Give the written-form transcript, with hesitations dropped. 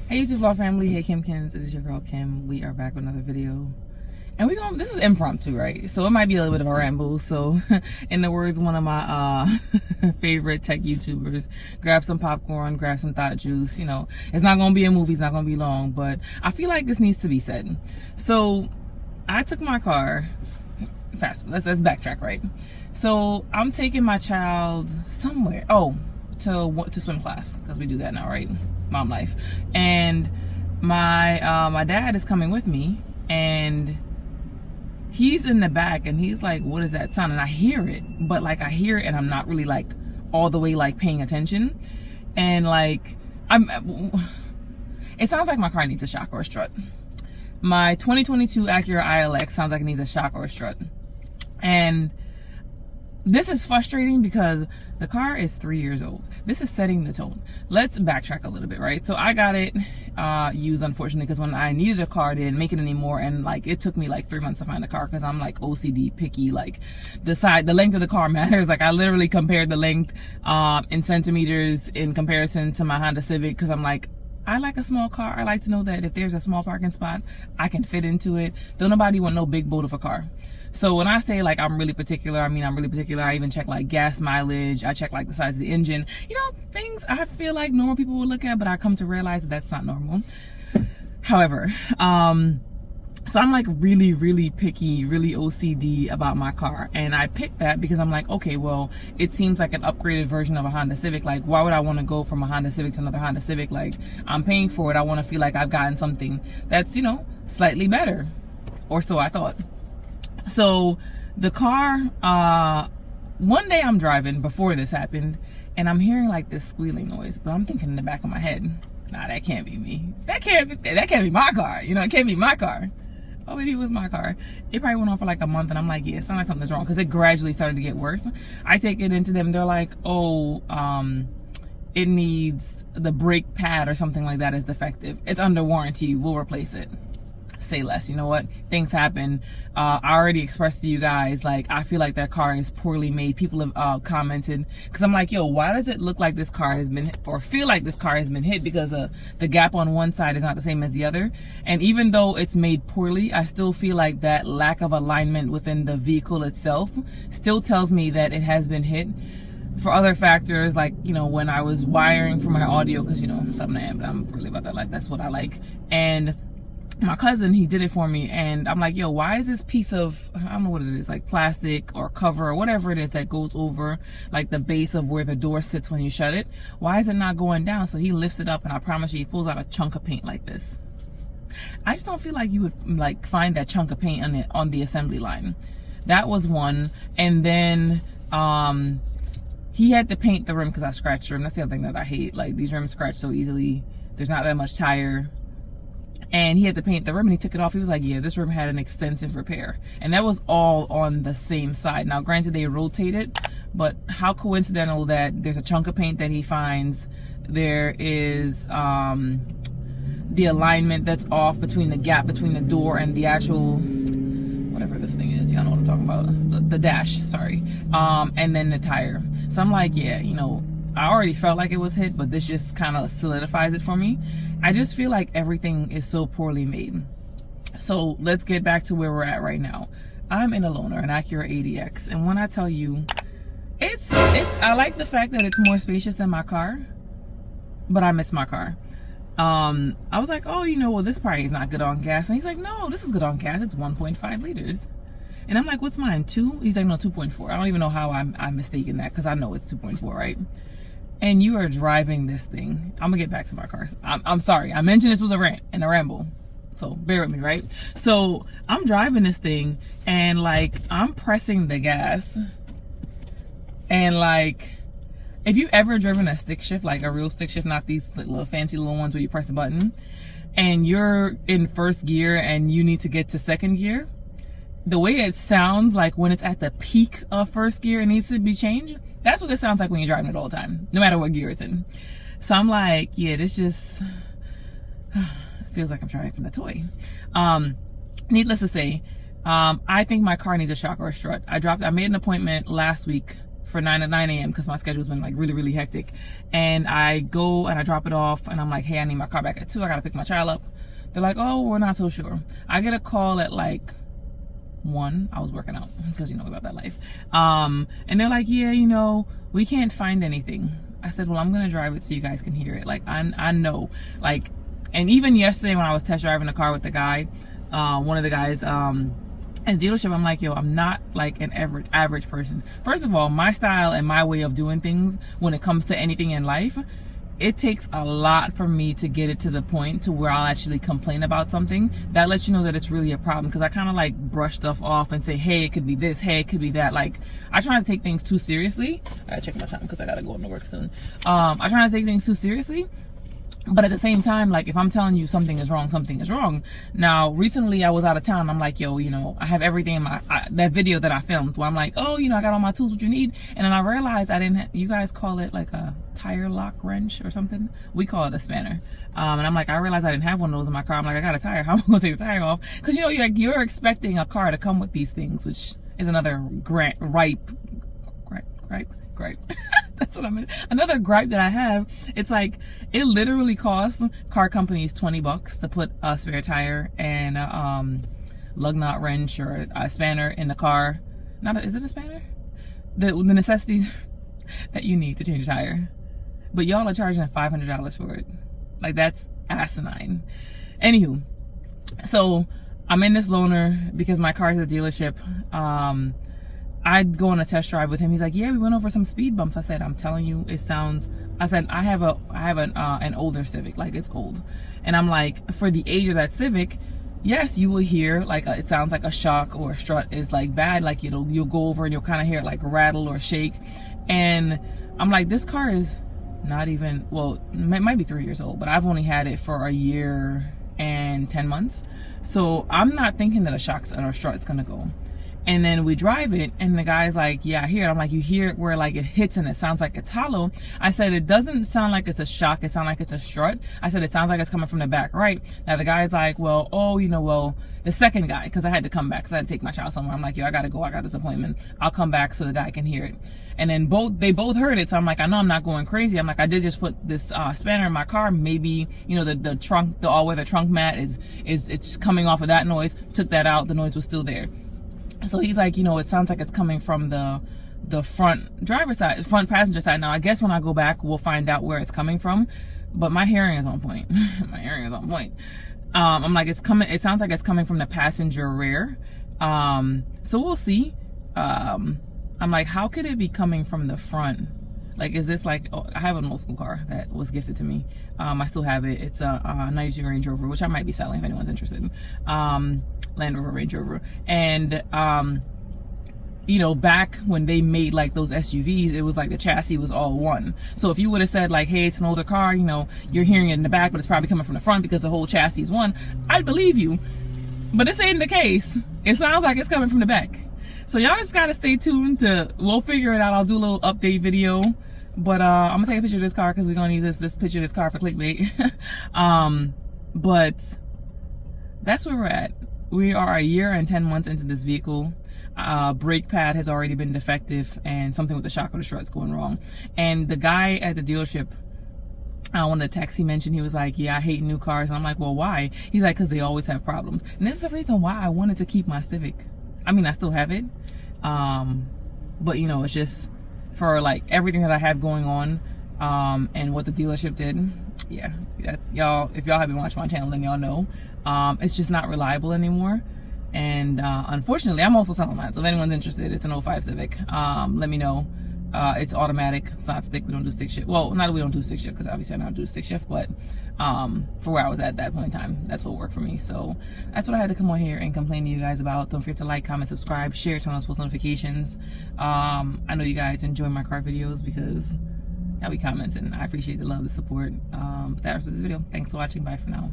Hey YouTube vlog family, hey Kimkins, it is your girl Kim. We are back with another video. And this is impromptu, right? So it might be a little bit of a ramble. So in the words of one of my favorite tech YouTubers, grab some popcorn, grab some thought juice. You know, it's not gonna be a movie, it's not gonna be long, but I feel like this needs to be said. So I took my car, let's backtrack, right? So I'm taking my child somewhere, to swim class, because we do that now, right? Mom life. And my dad is coming with me, and he's in the back, and he's like, what is that sound? And I hear it, but like I hear it and I'm not really like all the way like paying attention. And like it sounds like my car needs a shock or a strut. My 2022 Acura ILX sounds like it needs a shock or a strut. And this is frustrating because the car is 3 years old. This is setting the tone. Let's backtrack a little bit, right? So I got it used, unfortunately, because when I needed a car, they didn't make it anymore, and like it took me like 3 months to find a car because I'm like OCD picky. Like the length of the car matters. Like I literally compared the length in centimeters in comparison to my Honda Civic, because I'm like, I like a small car. I like to know that if there's a small parking spot, I can fit into it. Don't nobody want no big boat of a car. So when I say like I'm really particular, I mean I'm really particular. I even check like gas mileage. I check like the size of the engine. You know, things I feel like normal people would look at, but I come to realize that that's not normal. However, so I'm like really, really picky, really OCD about my car. And I picked that because I'm like, okay, well, it seems like an upgraded version of a Honda Civic. Like, why would I want to go from a Honda Civic to another Honda Civic? Like, I'm paying for it. I want to feel like I've gotten something that's, you know, slightly better. Or so I thought. So the car, one day I'm driving before this happened, and I'm hearing like this squealing noise, but I'm thinking in the back of my head, nah, that can't be me. That can't be my car. You know, it can't be my car. Oh, maybe it was my car. It probably went on for like a month, and I'm like, yeah, it sounds like something's wrong, because it gradually started to get worse. I take it into them. They're like, oh, it needs the brake pad or something like that is defective. It's under warranty. We'll replace it. Say less. You know what? Things happen. I already expressed to you guys, like, I feel like that car is poorly made. People have commented, because I'm like, yo, why does it look like this car has been, or feel like this car has been hit? Because the gap on one side is not the same as the other. And even though it's made poorly, I still feel like that lack of alignment within the vehicle itself still tells me that it has been hit. For other factors, like, you know, when I was wiring for my audio, because, you know, something I am, but I'm really about that life. That's what I like. And my cousin, he did it for me, and I'm like, yo, why is this piece of, I don't know what it is, like plastic or cover or whatever it is that goes over like the base of where the door sits when you shut it, why is it not going down? So he lifts it up, and I promise you, he pulls out a chunk of paint like this. I just don't feel like you would like find that chunk of paint on the assembly line. That was one. And then he had to paint the rim because I scratched the rim. That's the other thing that I hate. Like, these rims scratch so easily. There's not that much tire. And he had to paint the rim, and he took it off. He was like, yeah, this rim had an extensive repair. And that was all on the same side. Now, granted, they rotated, but how coincidental that there's a chunk of paint that he finds. There is the alignment that's off between the gap between the door and the actual, whatever this thing is. Y'all know what I'm talking about. The dash, sorry. And then the tire. So I'm like, yeah, you know, I already felt like it was hit, but this just kind of solidifies it for me. I just feel like everything is so poorly made. So let's get back to where we're at right now. I'm in a loaner, an Acura ADX, and when I tell you, I like the fact that it's more spacious than my car, but I miss my car. I was like, oh, you know, well, this probably is not good on gas, and he's like, no, this is good on gas. It's 1.5 liters. And I'm like, what's mine, 2? He's like, no, 2.4. I don't even know how I'm mistaken that, because I know it's 2.4, right? And you are driving this thing. I'm gonna get back to my cars. I'm sorry. I mentioned this was a rant and a ramble, so bear with me, right? So I'm driving this thing, and like I'm pressing the gas, and like, if you ever driven a stick shift, like a real stick shift, not these little fancy little ones where you press a button, and you're in first gear and you need to get to second gear, the way it sounds like when it's at the peak of first gear, it needs to be changed. That's what it sounds like when you're driving it all the time, no matter what gear it's in. So I'm like, yeah, this just feels like I'm driving a toy. Needless to say, I think my car needs a shock or a strut. I made an appointment last week for 9 a.m. because my schedule's been like really, really hectic. And I go and I drop it off and I'm like, hey, I need my car back at 2. I gotta pick my child up. They're like, oh, we're not so sure. I get a call at like 1. I was working out because you know about that life. And they're like, yeah, you know, we can't find anything. I said, well, I'm gonna drive it so you guys can hear it. Like I know, like, and even yesterday when I was test driving the car with the guy, one of the guys at the dealership, I'm like, yo, I'm not like an average person. First of all, my style and my way of doing things when it comes to anything in life, it takes a lot for me to get it to the point to where I'll actually complain about something. That lets you know that it's really a problem, because I kind of like brush stuff off and say, hey, it could be this, hey, it could be that. Like, I try not to take things too seriously. I gotta check my time because I gotta go into work soon. I try not to take things too seriously. But at the same time, like, if I'm telling you something is wrong, something is wrong. Now, recently I was out of town. I'm like, yo, you know, I have everything in that video that I filmed where I'm like, oh, you know, I got all my tools, what you need. And then I realized I didn't, you guys call it like a tire lock wrench or something. We call it a spanner. And I'm like, I realized I didn't have one of those in my car. I'm like, I got a tire. How am I going to take the tire off? Because, you know, you're expecting a car to come with these things, which is another gripe. That's what I meant. Another gripe that I have, it's like, it literally costs car companies $20 to put a spare tire and a lug nut wrench or a spanner in the car. Is it a spanner? The necessities that you need to change a tire. But y'all are charging $500 for it. Like, that's asinine. Anywho, so I'm in this loaner because my car's at the dealership. I'd go on a test drive with him. He's like, yeah, we went over some speed bumps. I said, I'm telling you, it sounds, I said, I have an older Civic, like, it's old. And I'm like, for the age of that Civic, yes, you will hear like it sounds like a shock or a strut is like bad. Like, you'll go over and you'll kind of hear it like rattle or shake. And I'm like, this car is not even, well, it might be 3 years old, but I've only had it for a year and 10 months. So I'm not thinking that a shock or a strut's gonna go. And then we drive it, and the guy's like, yeah, I hear it. I'm like, you hear it where like it hits and it sounds like it's hollow. I said, it doesn't sound like it's a shock. It sounds like it's a strut. I said, it sounds like it's coming from the back, right? Now the guy's like, well, oh, you know, well, the second guy, because I had to come back because I had to take my child somewhere. I'm like, yo, I gotta go. I got this appointment. I'll come back so the guy can hear it. And then they both heard it. So I'm like, I know I'm not going crazy. I'm like, I did just put this spanner in my car. Maybe, you know, the trunk, the all-weather trunk mat it's coming off of that noise. Took that out. The noise was still there. So he's like, you know, it sounds like it's coming from the front driver's side, front passenger side. Now, I guess when I go back, we'll find out where it's coming from. But my hearing is on point. My hearing is on point. I'm like, it sounds like it's coming from the passenger rear. So we'll see. I'm like, how could it be coming from the front? Like, is this like, oh, I have an old school car that was gifted to me. I still have it. It's a 92 Range Rover, which I might be selling if anyone's interested. Land Rover, Range Rover. And, you know, back when they made like those SUVs, it was like the chassis was all one. So if you would have said like, hey, it's an older car, you know, you're hearing it in the back, but it's probably coming from the front because the whole chassis is one, I'd believe you. But this ain't the case. It sounds like it's coming from the back. So y'all just gotta stay tuned we'll figure it out. I'll do a little update video. But I'm gonna take a picture of this car because we're gonna use this picture of this car for clickbait. But that's where we're at. We are a year and 10 months into this vehicle. Brake pad has already been defective and something with the shock or the strut's going wrong. And the guy at the dealership, one of the texts he mentioned, he was like, yeah, I hate new cars. And I'm like, well, why? He's like, because they always have problems. And this is the reason why I wanted to keep my Civic. I mean, I still have it. But you know, it's just for like everything that I have going on, and what the dealership did. Yeah, that's y'all. If y'all have been watching my channel, then y'all know. It's just not reliable anymore. And unfortunately, I'm also selling mine. So if anyone's interested, it's an 05 Civic. Let me know. It's automatic. It's not stick. We don't do stick shift. Well, not that we don't do stick shift, because obviously I don't do stick shift, but for where I was at that point in time, that's what worked for me. So that's what I had to come on here and complain to you guys about. Don't forget to like, comment, subscribe, share, turn on post notifications. I know you guys enjoy my car videos because y'all be commenting. I appreciate the love, the support. But that was for this video. Thanks for watching. Bye for now.